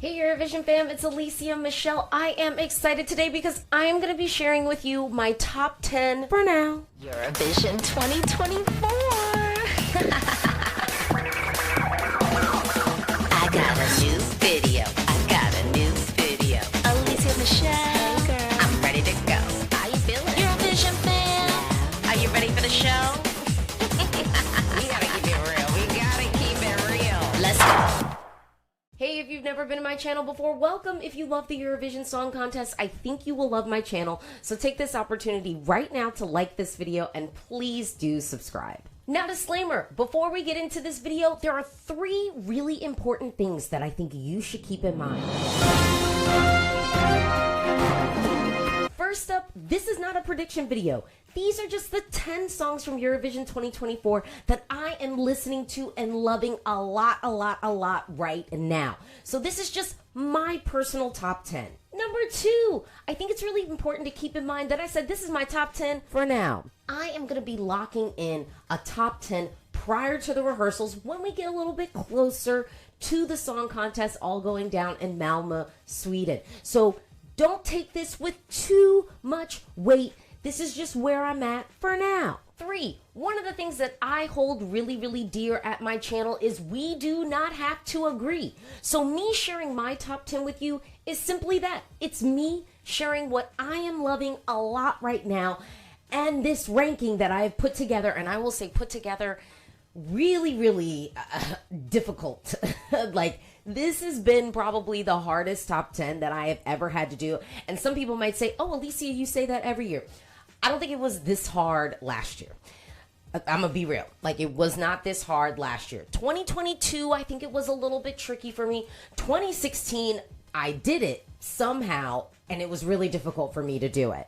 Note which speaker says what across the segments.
Speaker 1: Hey Eurovision fam, it's Alesia Michelle. I am excited today because I am going to be sharing with you my top 10 for now.
Speaker 2: Eurovision 2024. I got a new video. Alesia Michelle. Hey girl. I'm ready to go. How you feeling? Eurovision fam. Yeah. Are you ready for the show? We gotta keep it real. Let's go.
Speaker 1: Hey, if you've never been to my channel before, welcome. If you love the Eurovision Song Contest, I think you will love my channel. So take this opportunity right now to like this video and please do subscribe. Now, disclaimer, before we get into this video, there are 3 really important things that I think you should keep in mind. First up, this is not a prediction video. These are just the 10 songs from Eurovision 2024 that I am listening to and loving a lot right now. So this is just my personal top 10. Number 2, I think it's really important to keep in mind that I said this is my top 10 for now. I am going to be locking in a top 10 prior to the rehearsals when we get a little bit closer to the song contest all going down in Malmö, Sweden. So don't take this with too much weight. This is just where I'm at for now. 3, one of the things that I hold really dear at my channel is we do not have to agree. So me sharing my top 10 with you is simply that. It's me sharing what I am loving a lot right now and this ranking that I have put together, and I will say put together really difficult. Like, this has been probably the hardest top 10 that I have ever had to do. And some people might say, oh, Alesia, you say that every year. I don't think it was this hard last year. I'm gonna be real. Like, it was not this hard last year. 2022, I think it was a little bit tricky for me. 2016, I did it somehow, and it was really difficult for me to do it.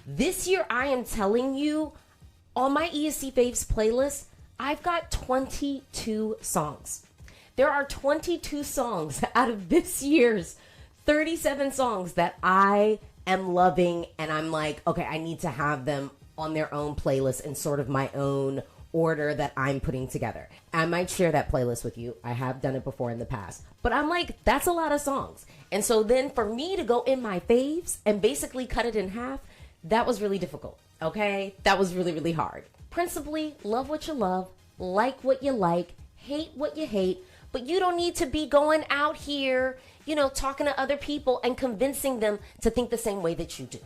Speaker 1: This year, I am telling you, on my ESC Faves playlist, I've got 22 songs. There are 22 songs out of this year's 37 songs that I am loving, and I'm like, okay, I need to have them on their own playlist in sort of my own order that I'm putting together. I might share that playlist with you. I have done it before in the past, but I'm like, that's a lot of songs. And so then for me to go in my faves and basically cut it in half, that was really difficult, okay? That was really hard. Principally, love what you love, like what you like, hate what you hate, but you don't need to be going out here, you know, talking to other people and convincing them to think the same way that you do.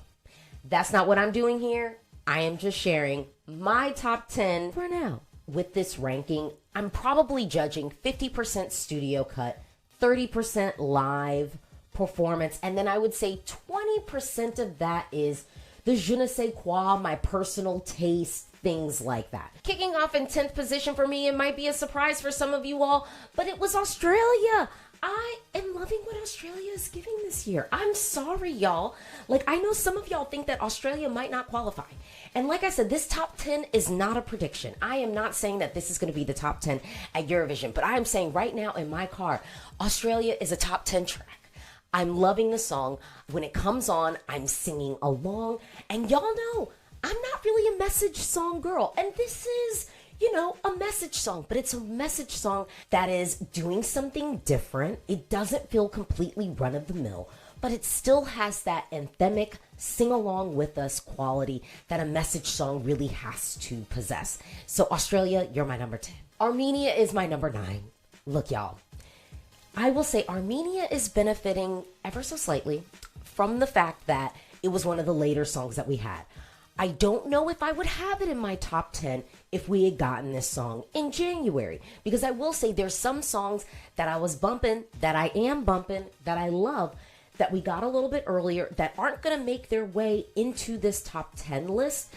Speaker 1: That's not what I'm doing here. I am just sharing my top 10 for now. With this ranking, I'm probably judging 50% studio cut, 30% live performance, and then I would say 20% of that is the je ne sais quoi, my personal taste, things like that. Kicking off in 10th position for me, it might be a surprise for some of you all, but it was Australia. I am loving what Australia is giving this year. I'm sorry, y'all. Like, I know some of y'all think that Australia might not qualify. And like I said, this top 10 is not a prediction. I am not saying that this is going to be the top 10 at Eurovision, but I am saying right now in my car, Australia is a top 10 track. I'm loving the song. When it comes on, I'm singing along. And y'all know, I'm not really a message song girl. And this is, you know, a message song, but it's a message song that is doing something different. It doesn't feel completely run-of-the-mill, but it still has that anthemic sing-along with us quality that a message song really has to possess. So Australia, you're my number 10. Armenia is my number 9. Look, y'all, I will say Armenia is benefiting ever so slightly from the fact that it was one of the later songs that we had. I don't know if I would have it in my top 10 if we had gotten this song in January. Because I will say there's some songs that I was bumping, that I am bumping, that I love, that we got a little bit earlier, that aren't going to make their way into this top 10 list.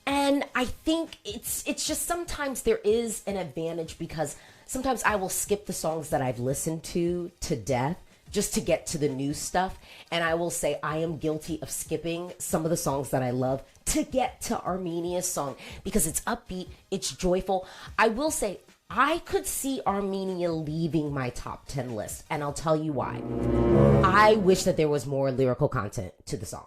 Speaker 1: And I think it's just sometimes there is an advantage because sometimes I will skip the songs that I've listened to death just to get to the new stuff. And I will say I am guilty of skipping some of the songs that I love to get to Armenia's song because it's upbeat, it's joyful. I will say I could see Armenia leaving my top 10 list, and I'll tell you why. I wish that there was more lyrical content to the song.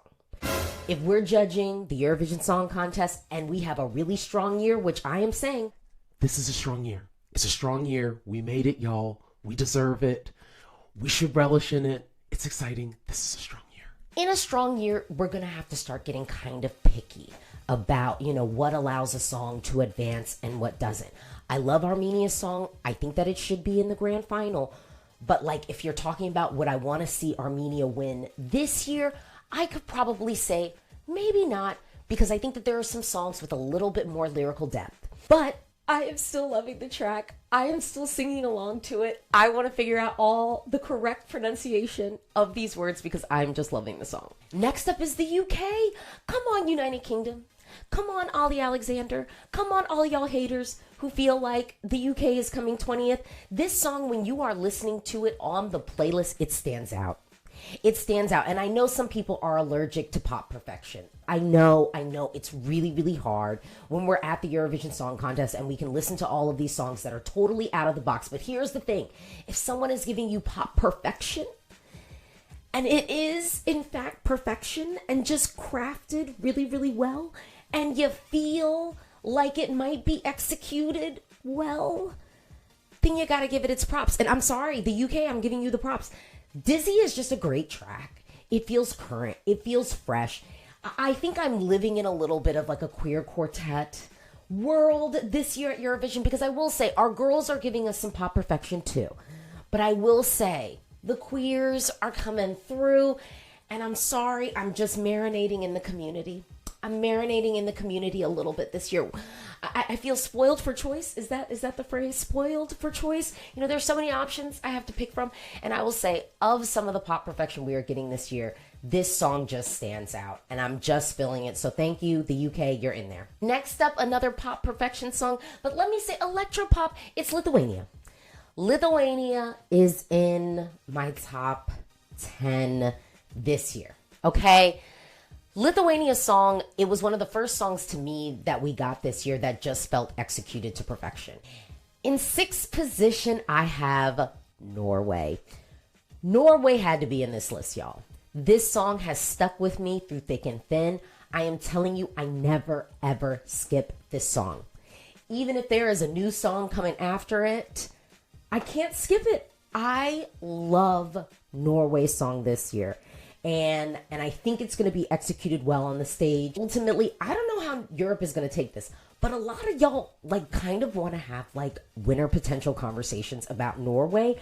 Speaker 1: If we're judging the Eurovision Song Contest and we have a really strong year, which I am saying,
Speaker 3: this is a strong year. It's a strong year. We made it, y'all. We deserve it. We should relish in it. It's exciting. This is a strong year.
Speaker 1: In a strong year, we're going to have to start getting kind of picky about, what allows a song to advance and what doesn't. I love Armenia's song. I think that it should be in the grand final. But like, if you're talking about would I want to see Armenia win this year, I could probably say maybe not, because I think that there are some songs with a little bit more lyrical depth. But I am still loving the track. I am still singing along to it. I want to figure out all the correct pronunciation of these words because I'm just loving the song. Next up is the UK. Come on, United Kingdom. Come on, Ollie Alexander. Come on, all y'all haters who feel like the UK is coming 20th. This song, when you are listening to it on the playlist, it stands out. It stands out. And I know some people are allergic to pop perfection. I know it's really, really hard when we're at the Eurovision Song Contest and we can listen to all of these songs that are totally out of the box. But here's the thing. If someone is giving you pop perfection, and it is, in fact, perfection and just crafted really, really well, and you feel like it might be executed well, then you gotta give it its props. And I'm sorry, the UK, I'm giving you the props. Dizzy is just a great track. It feels current. It feels fresh. I think I'm living in a little bit of like a queer quartet world this year at Eurovision, because I will say our girls are giving us some pop perfection too. But I will say the queers are coming through, and I'm sorry, I'm just marinating in the community. I'm marinating in the community a little bit this year. I feel spoiled for choice. Is that the phrase? Spoiled for choice? There's so many options I have to pick from. And I will say, of some of the pop perfection we are getting this year, this song just stands out. And I'm just feeling it. So thank you, the UK, you're in there. Next up, another pop perfection song. But let me say electropop. It's Lithuania. Lithuania is in my top 10 this year. Okay? Lithuania's song, it was one of the first songs to me that we got this year that just felt executed to perfection. In sixth position, I have Norway. Norway had to be in this list, y'all. This song has stuck with me through thick and thin. I am telling you, I never, ever skip this song. Even if there is a new song coming after it, I can't skip it. I love Norway's song this year. And I think it's going to be executed well on the stage. Ultimately, I don't know how Europe is going to take this, but a lot of y'all kind of want to have winner potential conversations about Norway.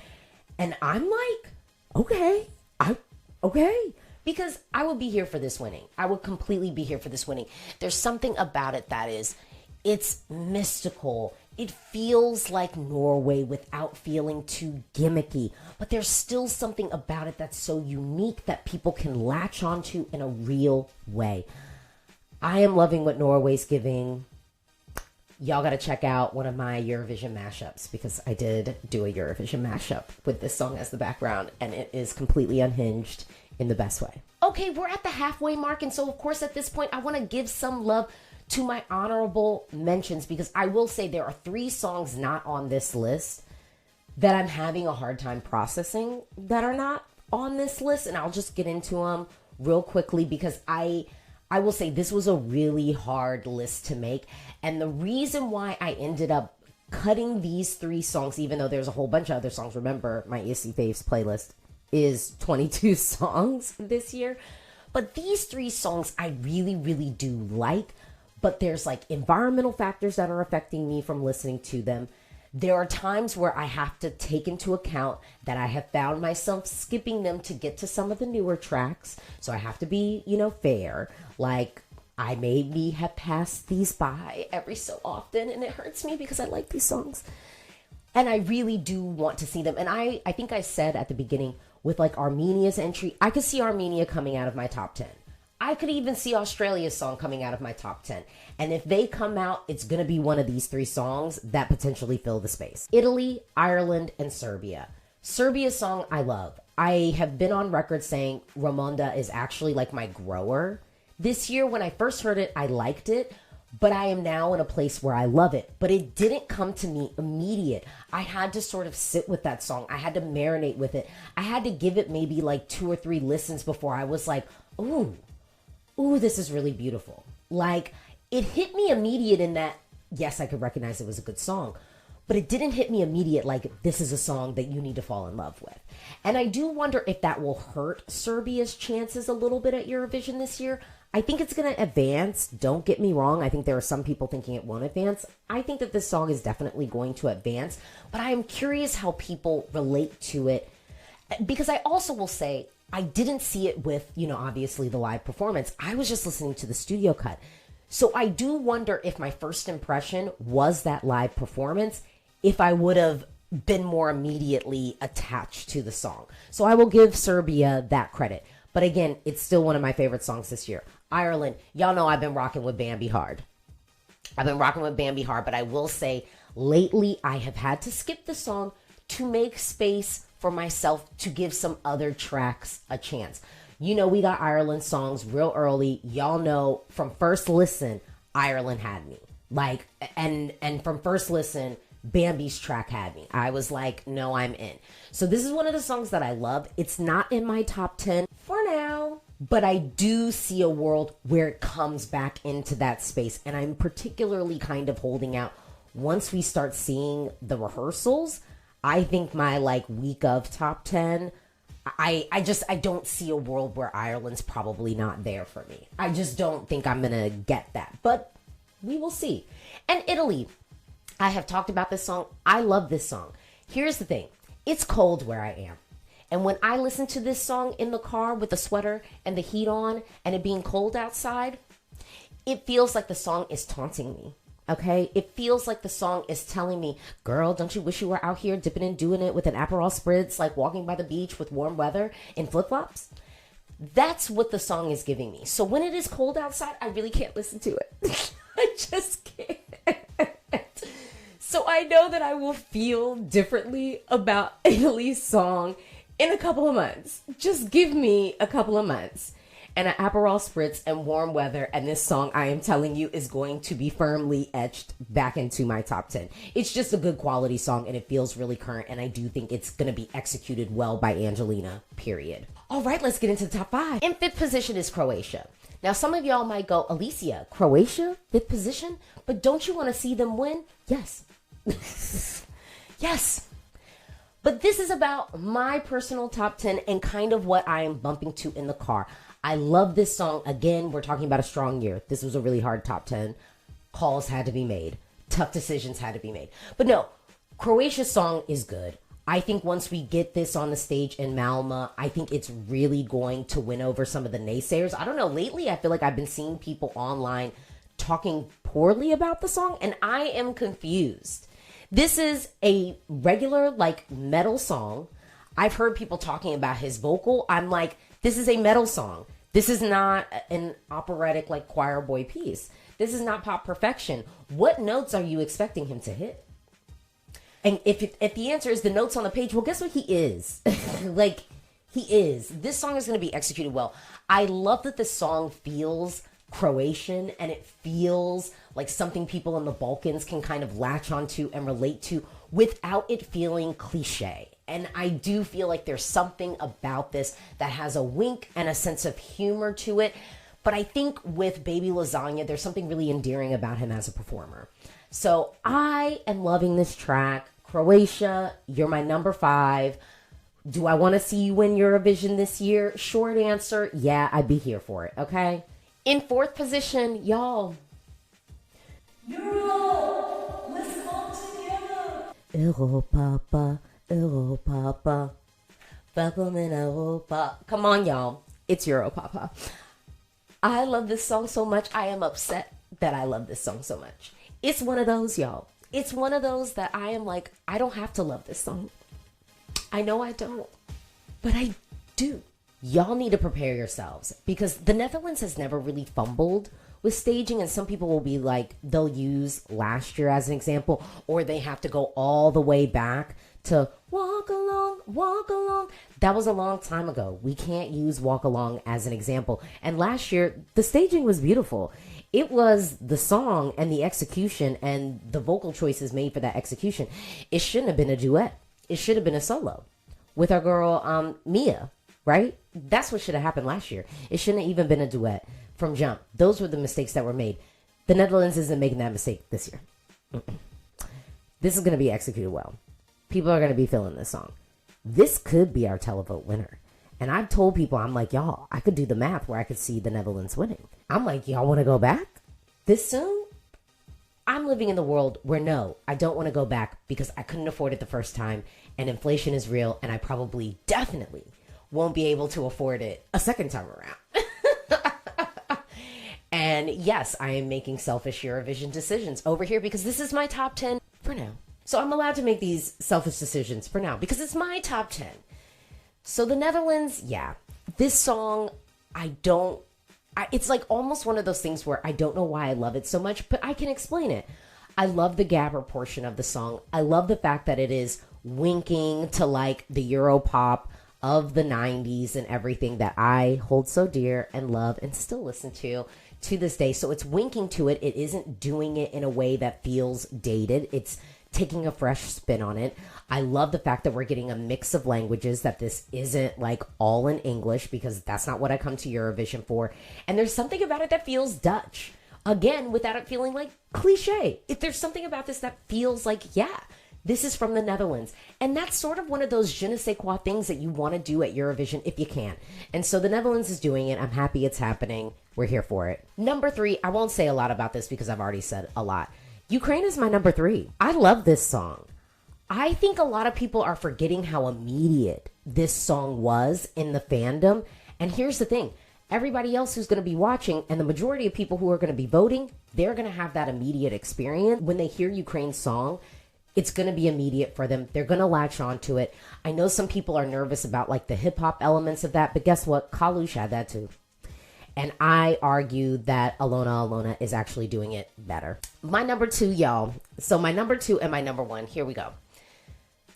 Speaker 1: And I'm like, okay, because I would be here for this winning. I would completely be here for this winning. There's something about it that it's mystical. It feels like Norway without feeling too gimmicky, but there's still something about it that's so unique that people can latch onto in a real way. I am loving what Norway's giving. Y'all got to check out one of my Eurovision mashups, because I did do a Eurovision mashup with this song as the background, and it is completely unhinged in the best way. Okay, we're at the halfway mark, and so of course at this point I want to give some love to my honorable mentions, because I will say there are 3 songs not on this list that I'm having a hard time processing that are not on this list, and I'll just get into them real quickly, because I will say this was a really hard list to make, and the reason why I ended up cutting these 3 songs, even though there's a whole bunch of other songs, remember my Issy Faves playlist is 22 songs this year, but these 3 songs I really, really do like. But there's environmental factors that are affecting me from listening to them. There are times where I have to take into account that I have found myself skipping them to get to some of the newer tracks. So I have to be, fair. I maybe have passed these by every so often, and it hurts me because I like these songs. And I really do want to see them. And I think I said at the beginning with Armenia's entry, I could see Armenia coming out of my top 10. I could even see Australia's song coming out of my top 10. And if they come out, it's going to be one of these 3 songs that potentially fill the space. Italy, Ireland, and Serbia. Serbia's song I love. I have been on record saying Ramonda is actually my grower. This year, when I first heard it, I liked it. But I am now in a place where I love it. But it didn't come to me immediate. I had to sort of sit with that song. I had to marinate with it. I had to give it maybe 2 or 3 listens before I was like, ooh, this is really beautiful. It hit me immediate in that, yes, I could recognize it was a good song. but it didn't hit me immediate like this is a song that you need to fall in love with. And I do wonder if that will hurt Serbia's chances a little bit at Eurovision this year. I think it's going to advance. Don't get me wrong. I think there are some people thinking it won't advance. I think that this song is definitely going to advance, but I am curious how people relate to it, because I also will say I didn't see it with, obviously the live performance. I was just listening to the studio cut. So I do wonder if my first impression was that live performance, if I would have been more immediately attached to the song. So I will give Serbia that credit. But again, it's still one of my favorite songs this year. Ireland, y'all know I've been rocking with Bambi hard. But I will say lately I have had to skip the song to make space for myself to give some other tracks a chance. We got Ireland songs real early. Y'all know from first listen, Ireland had me. And from first listen, Bambi's track had me. I was like, no, I'm in. So this is one of the songs that I love. It's not in my top 10 for now, but I do see a world where it comes back into that space. And I'm particularly kind of holding out once we start seeing the rehearsals. I think my week of top 10, I don't see a world where Ireland's probably not there for me. I just don't think I'm going to get that, but we will see. And Italy, I have talked about this song. I love this song. Here's the thing. It's cold where I am. And when I listen to this song in the car with the sweater and the heat on and it being cold outside, it feels like the song is taunting me. Okay? It feels like the song is telling me, girl, don't you wish you were out here dipping and doing it with an Aperol Spritz, walking by the beach with warm weather in flip-flops? That's what the song is giving me. So when it is cold outside, I really can't listen to it. I just can't. So I know that I will feel differently about Italy's song in a couple of months. Just give me a couple of months and an Aperol Spritz and warm weather, and this song, I am telling you, is going to be firmly etched back into my top 10. It's just a good quality song, and it feels really current, and I do think it's going to be executed well by Angelina, period. All right, let's get into the top 5. In 5th position is Croatia. Now, some of y'all might go, Alesia, Croatia, 5th position? But don't you want to see them win? Yes. Yes. But this is about my personal top 10 and kind of what I am bumping to in the car. I love this song. Again, we're talking about a strong year. This was a really hard top 10. Calls had to be made. Tough decisions had to be made. But no, Croatia's song is good. I think once we get this on the stage in Malmö, I think it's really going to win over some of the naysayers. I don't know. Lately, I feel like I've been seeing people online talking poorly about the song, and I am confused. This is a regular, metal song. I've heard people talking about his vocal. I'm like, this is a metal song. This is not an operatic, choir boy piece. This is not pop perfection. What notes are you expecting him to hit? And if the answer is the notes on the page, well, guess what he is? He is. This song is going to be executed well. I love that this song feels Croatian, and it feels like something people in the Balkans can kind of latch onto and relate to without it feeling cliche. And I do feel like there's something about this that has a wink and a sense of humor to it. But I think with Baby Lasagna, there's something really endearing about him as a performer. So I am loving this track. Croatia, you're my number 5. Do I want to see you win Eurovision this year? Short answer, yeah, I'd be here for it, okay? In 4th position, y'all. Euro, let's come together. Europa, Europa, welcome in Europa. Come on, y'all. It's Europa. I love this song so much. I am upset that I love this song so much. It's one of those, y'all. It's one of those that I am like, I don't have to love this song. I know I don't, but I do. Y'all need to prepare yourselves because the Netherlands has never really fumbled with staging, and some people will be like, they'll use last year as an example, or they have to go all the way back to Walk Along, Walk Along. That was a long time ago. We can't use Walk Along as an example. And last year, the staging was beautiful. It was the song and the execution and the vocal choices made for that execution. It shouldn't have been a duet. It should have been a solo with our girl, Mia, right? That's what should have happened last year. It shouldn't have even been a duet from jump. Those were the mistakes that were made. The Netherlands isn't making that mistake this year. This is going to be executed well. People are going to be feeling this song. This could be our televote winner. And I've told people, I'm like, y'all, I could do the math where I could see the Netherlands winning. I'm like, y'all want to go back this soon? I'm living in the world where no, I don't want to go back because I couldn't afford it the first time and inflation is real and I probably definitely won't be able to afford it a second time around. And yes, I am making selfish Eurovision decisions over here because this is my top 10 for now. So I'm allowed to make these selfish decisions for now because it's my top 10. So the Netherlands, yeah, this song, it's like almost one of those things where I don't know why I love it so much, but I can explain it. I love the gabber portion of the song. I love the fact that it is winking to like the Euro pop of the 90s and everything that I hold so dear and love and still listen to this day. So it's winking to it. It isn't doing it in a way that feels dated. It's taking a fresh spin on it. I love the fact that we're getting a mix of languages, that this isn't like all in English because that's not what I come to Eurovision for. And there's something about it that feels Dutch. Again, without it feeling like cliche. If there's something about this that feels like, yeah, this is from the Netherlands. And that's sort of one of those je ne sais quoi things that you want to do at Eurovision if you can. And so the Netherlands is doing it. I'm happy it's happening. We're here for it. Number 3, I won't say a lot about this because I've already said a lot. Ukraine is my number 3. I love this song. I think a lot of people are forgetting how immediate this song was in the fandom. And here's the thing. Everybody else who's going to be watching and the majority of people who are going to be voting, they're going to have that immediate experience. When they hear Ukraine's song, it's going to be immediate for them. They're going to latch onto it. I know some people are nervous about like the hip hop elements of that, but guess what? Kalush had that too. And I argue that Alona is actually doing it better. My number 2, y'all. So my number 2 and my number 1, here we go.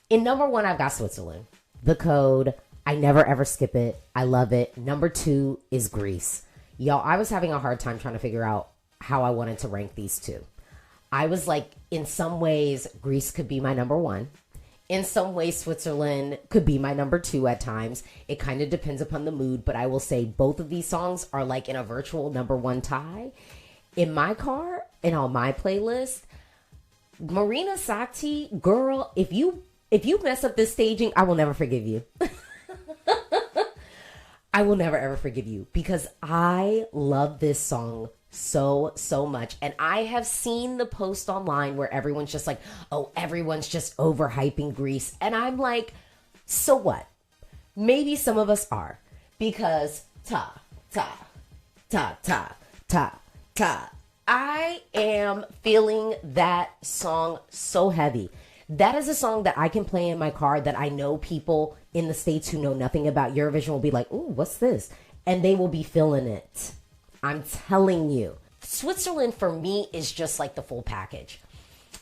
Speaker 1: In number 1, I've got Switzerland. The Code. I never ever skip it. I love it. Number 2 is Greece. Y'all, I was having a hard time trying to figure out how I wanted to rank these two. I was like, in some ways, Greece could be my number 1. In some ways, Switzerland could be my number 2 at times. It kind of depends upon the mood, but I will say both of these songs are like in a virtual number 1 tie. In my car and on my playlist, Marina Sati, girl, if you mess up this staging, I will never forgive you. I will never ever forgive you because I love this song so much. And I have seen the post online where everyone's just like, oh, everyone's just overhyping Greece. And I'm like, so what? Maybe some of us are because I am feeling that song so heavy. That is a song that I can play in my car that I know people in the States who know nothing about Eurovision will be like, ooh, what's this? And they will be feeling it. I'm telling you. Switzerland for me is just like the full package.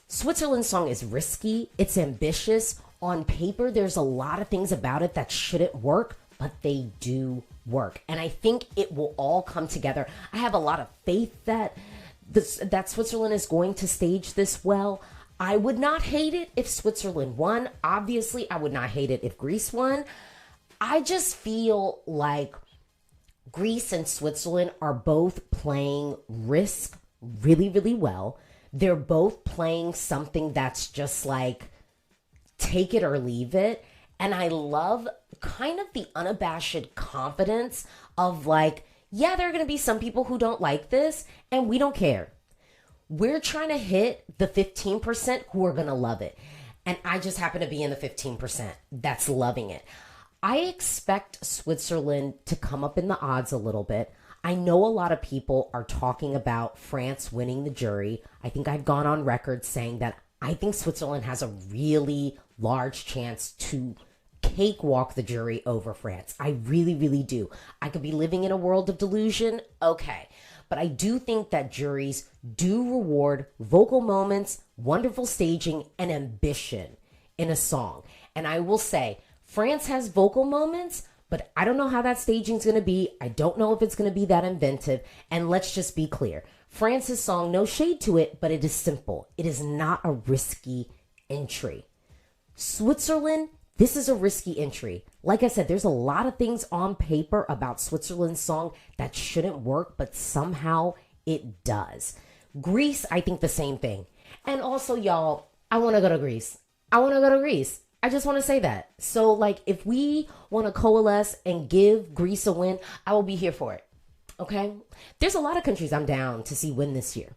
Speaker 1: Switzerland's song is risky. It's ambitious. On paper, there's a lot of things about it that shouldn't work, but they do work. And I think it will all come together. I have a lot of faith that Switzerland is going to stage this well. I would not hate it if Switzerland won. Obviously, I would not hate it if Greece won. I just feel like Greece and Switzerland are both playing risk really, really well. They're both playing something that's just like, take it or leave it. And I love kind of the unabashed confidence of like, yeah, there are going to be some people who don't like this and we don't care. We're trying to hit the 15% who are going to love it. And I just happen to be in the 15% that's loving it. I expect Switzerland to come up in the odds a little bit. I know a lot of people are talking about France winning the jury. I think I've gone on record saying that I think Switzerland has a really large chance to cakewalk the jury over France. I really, really do. I could be living in a world of delusion. Okay. But I do think that juries do reward vocal moments, wonderful staging, and ambition in a song. And I will say, France has vocal moments, but I don't know how that staging is going to be. I don't know if it's going to be that inventive. And let's just be clear. France's song, no shade to it, but it is simple. It is not a risky entry. Switzerland, this is a risky entry. Like I said, there's a lot of things on paper about Switzerland's song that shouldn't work, but somehow it does. Greece, I think the same thing. And also, y'all, I want to go to Greece. I want to go to Greece. I just want to say that. So, like, if we want to coalesce and give Greece a win, I will be here for it. Okay? There's a lot of countries I'm down to see win this year.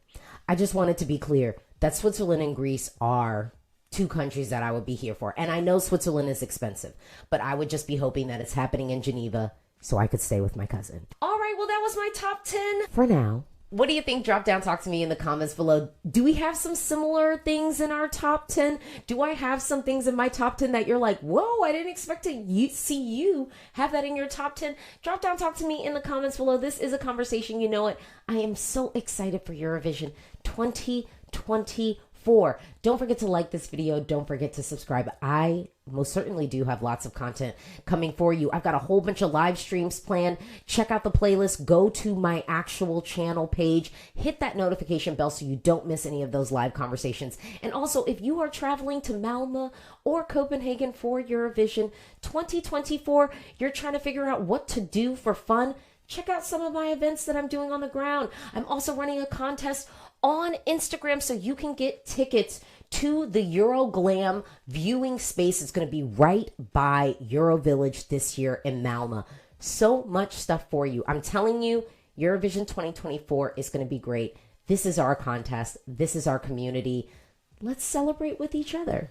Speaker 1: I just wanted to be clear that Switzerland and Greece are two countries that I would be here for. And I know Switzerland is expensive, but I would just be hoping that it's happening in Geneva so I could stay with my cousin. All right, well, that was my top 10 for now. What do you think? Drop down, talk to me in the comments below. Do we have some similar things in our top 10? Do I have some things in my top 10 that you're like, whoa, I didn't expect to see you have that in your top 10? Drop down, talk to me in the comments below. This is a conversation, you know it. I am so excited for Eurovision 2024. Don't forget to like this video. Don't forget to subscribe. I most certainly do have lots of content coming for you. I've got a whole bunch of live streams planned. Check out the playlist. Go to my actual channel page. Hit that notification bell so you don't miss any of those live conversations. And also, if you are traveling to Malmö or Copenhagen for Eurovision 2024, you're trying to figure out what to do for fun, check out some of my events that I'm doing on the ground. I'm also running a contest on Instagram so you can get tickets to the Euroglam viewing space. It's going to be right by Eurovillage this year in Malmö. So much stuff for you. I'm telling you, Eurovision 2024 is going to be great. This is our contest. This is our community. Let's celebrate with each other.